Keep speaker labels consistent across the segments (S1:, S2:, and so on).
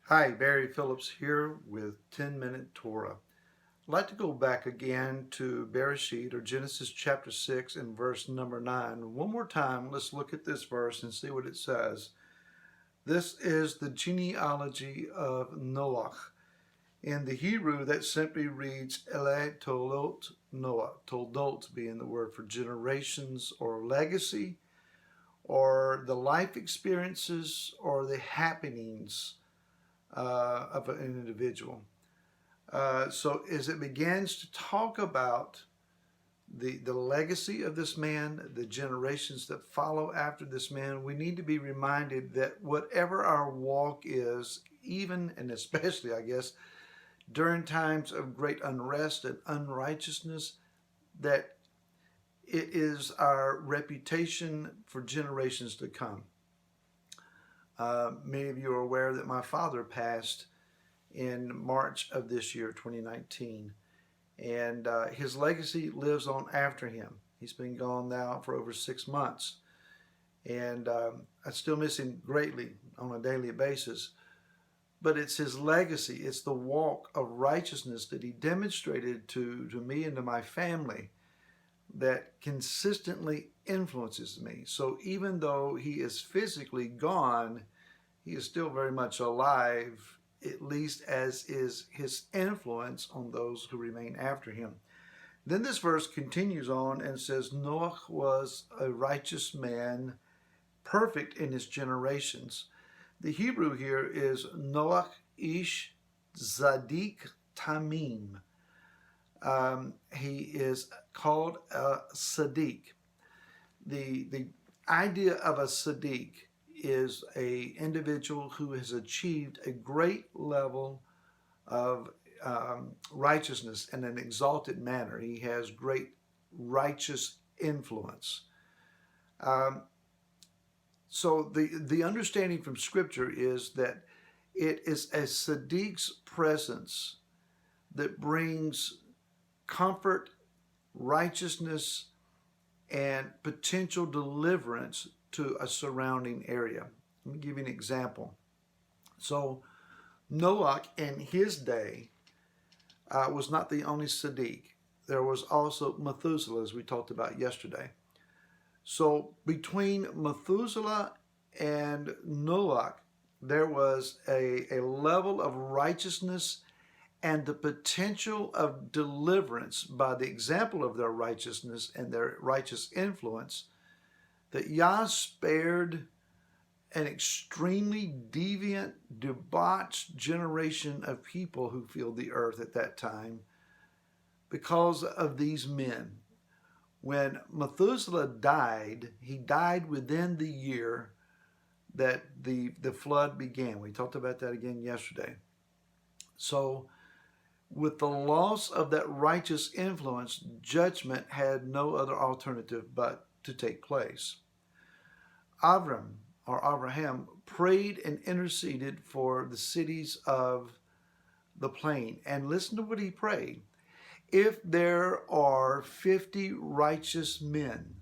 S1: Hi, Barry Phillips here with 10-Minute Torah. I'd like to go back again to Bereshit or Genesis chapter 6 and verse number 9. One more time, let's look at this verse and see what it says. This is the genealogy of Noach. In the Hebrew, that simply reads Ele Tolot Noah, Toldot being the word for generations or legacy, or the life experiences or the happenings of an individual. So as it begins to talk about the legacy of this man, the generations that follow after this man, we need to be reminded that whatever our walk is, even and especially, I guess, during times of great unrest and unrighteousness, that it is our reputation for generations to come. Many of you are aware that my father passed in March of this year, 2019. And his legacy lives on after him. He's been gone now for over 6 months. And I still miss him greatly on a daily basis. But it's his legacy, it's the walk of righteousness that he demonstrated to me and to my family that consistently influences me. So even though he is physically gone, he is still very much alive, at least as is his influence on those who remain after him. Then this verse continues on and says, Noach was a righteous man, perfect in his generations. The Hebrew here is Noach ish tzaddik tamim. He is called a tzaddik. The idea of a tzaddik is a individual who has achieved a great level of righteousness in an exalted manner. He has great righteous influence. So the understanding from Scripture is that it is a tzaddik's presence that brings comfort, righteousness, and potential deliverance to a surrounding area. Let me give you an example. So Noach in his day was not the only tzaddik. There was also Methuselah, as we talked about yesterday. So between Methuselah and Noach, there was a level of righteousness and the potential of deliverance by the example of their righteousness and their righteous influence, that Yah spared an extremely deviant, debauched generation of people who filled the earth at that time because of these men. When Methuselah died, he died within the year that the flood began. We talked about that again yesterday. So with the loss of that righteous influence, judgment had no other alternative but to take place. Abraham prayed and interceded for the cities of the plain. And listen to what he prayed. If there are 50 righteous men,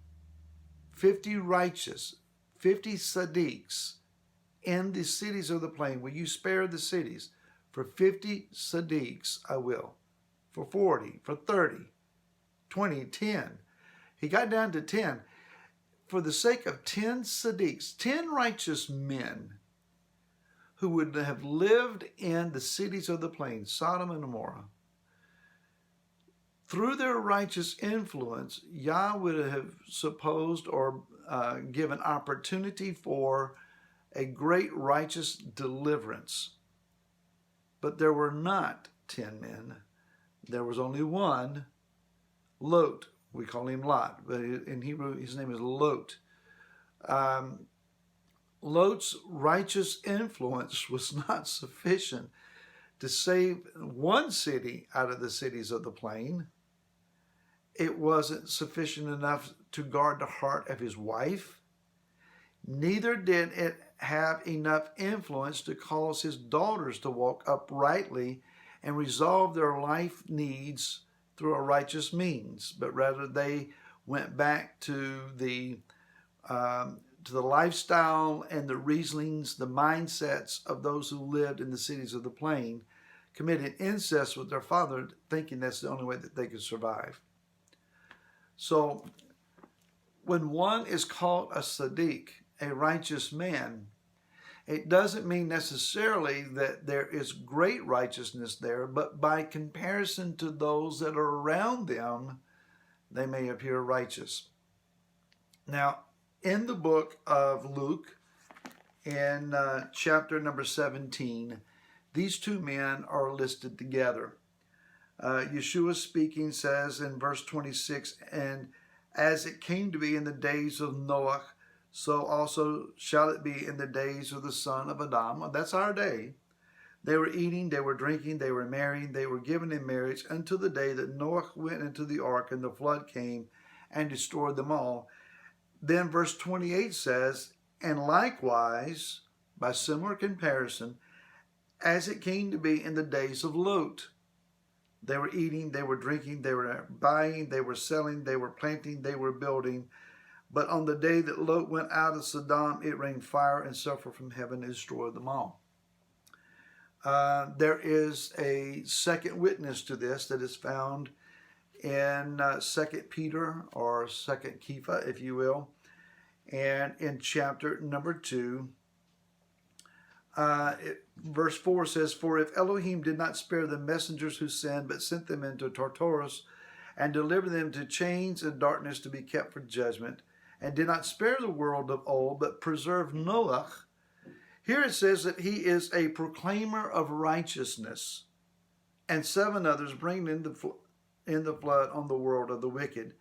S1: 50 righteous, 50 tzaddiks in the cities of the plain, will you spare the cities? For 50 tzaddiks, I will. For 40, for 30, 20, 10. He got down to 10. For the sake of 10 tzaddiks, 10 righteous men who would have lived in the cities of the plain, Sodom and Gomorrah, through their righteous influence, Yah would have supposed or given opportunity for a great righteous deliverance. But there were not 10 men. There was only one, Lot. We call him Lot, but in Hebrew his name is Lot. Lot's righteous influence was not sufficient to save one city out of the cities of the plain. It wasn't sufficient enough to guard the heart of his wife. Neither did it have enough influence to cause his daughters to walk uprightly and resolve their life needs through a righteous means, but rather they went back to the to the lifestyle and the reasonings, the mindsets of those who lived in the cities of the plain, committed incest with their father, thinking that's the only way that they could survive. So when one is called a tzaddik, a righteous man, it doesn't mean necessarily that there is great righteousness there, but by comparison to those that are around them, they may appear righteous. Now, in the book of Luke, in chapter number 17, these two men are listed together. Yeshua speaking says in verse 26, "And as it came to be in the days of Noach, so also shall it be in the days of the son of Adam." Well, that's our day. "They were eating, they were drinking, they were marrying, they were given in marriage until the day that Noach went into the ark, and the flood came and destroyed them all." Then verse 28 says, "And likewise, by similar comparison, as it came to be in the days of Lot. They were eating, they were drinking, they were buying, they were selling, they were planting, they were building. But on the day that Lot went out of Sodom, it rained fire and sulfur from heaven and destroyed them all." There is a second witness to this that is found in 2 Peter, or 2 Kepha, if you will, and in chapter number 2. Verse 4 says, "For if Elohim did not spare the messengers who sinned, but sent them into Tartarus, and delivered them to chains and darkness to be kept for judgment, and did not spare the world of old, but preserved Noach." Here it says that he is a proclaimer of righteousness, and 7 others bringing in the flood on the world of the wicked.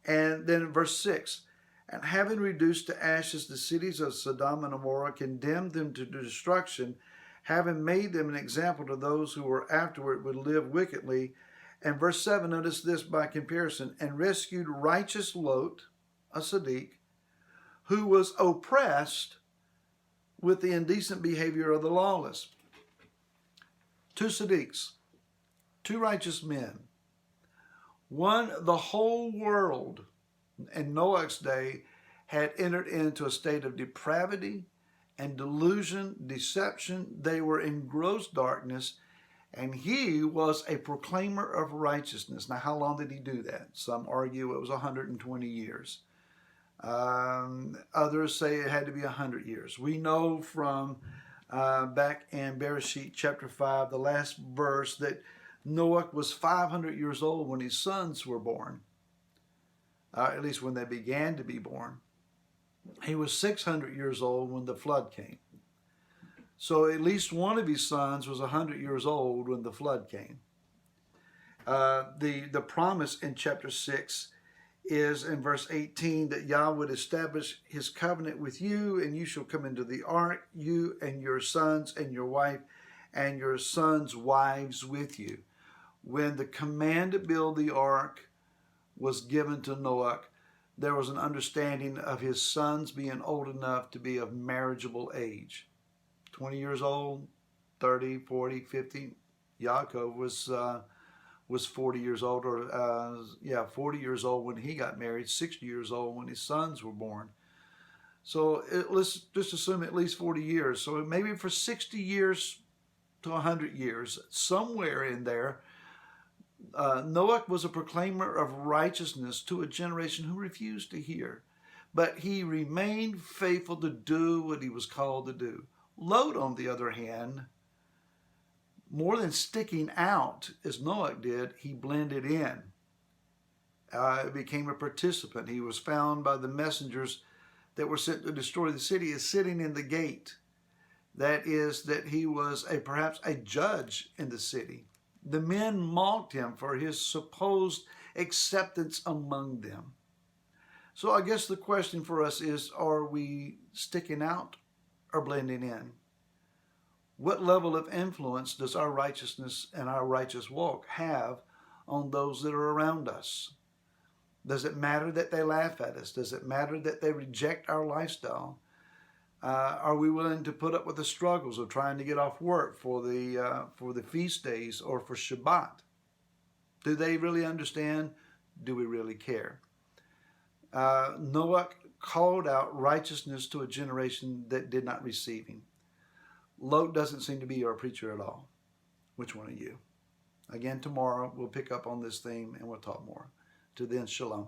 S1: And then in verse 6, "And having reduced to ashes the cities of Sodom and Gomorrah, condemned them to destruction, having made them an example to those who were afterward would live wickedly." And verse 7, notice this by comparison, "And rescued righteous Lot," a tzaddik, "who was oppressed with the indecent behavior of the lawless." 2 tzaddiks, 2 righteous men. One, the whole world in Noach's day had entered into a state of depravity and delusion, deception. They were in gross darkness, and he was a proclaimer of righteousness. Now, how long did he do that? Some argue it was 120 years. Others say it had to be 100 years. We know from back in Bereshit chapter 5, the last verse, that Noach was 500 years old when his sons were born. At least when they began to be born. He was 600 years old when the flood came. So at least one of his sons was 100 years old when the flood came. The promise in chapter 6 is in verse 18 that Yah would establish his covenant with you, and you shall come into the ark, you and your sons and your wife and your sons' wives with you. When the command to build the ark was given to Noach, there was an understanding of his sons being old enough to be of marriageable age. 20 years old, 30, 40, 50. Yaakov was 40 years old, 40 years old when he got married, 60 years old when his sons were born. So let's just assume at least 40 years. So maybe for 60 years to 100 years, somewhere in there, Noach was a proclaimer of righteousness to a generation who refused to hear. But he remained faithful to do what he was called to do. Lot, on the other hand, more than sticking out as Noach did, he blended in. Became a participant. He was found by the messengers that were sent to destroy the city as sitting in the gate. That is, that he was perhaps a judge in the city. The men mocked him for his supposed acceptance among them. So I guess the question for us is, are we sticking out or blending in? What level of influence does our righteousness and our righteous walk have on those that are around us? Does it matter that they laugh at us? Does it matter that they reject our lifestyle? Are we willing to put up with the struggles of trying to get off work for the feast days or for Shabbat? Do they really understand? Do we really care? Noach called out righteousness to a generation that did not receive him. Lot doesn't seem to be our preacher at all. Which one are you? Again, tomorrow we'll pick up on this theme and we'll talk more. To then, shalom.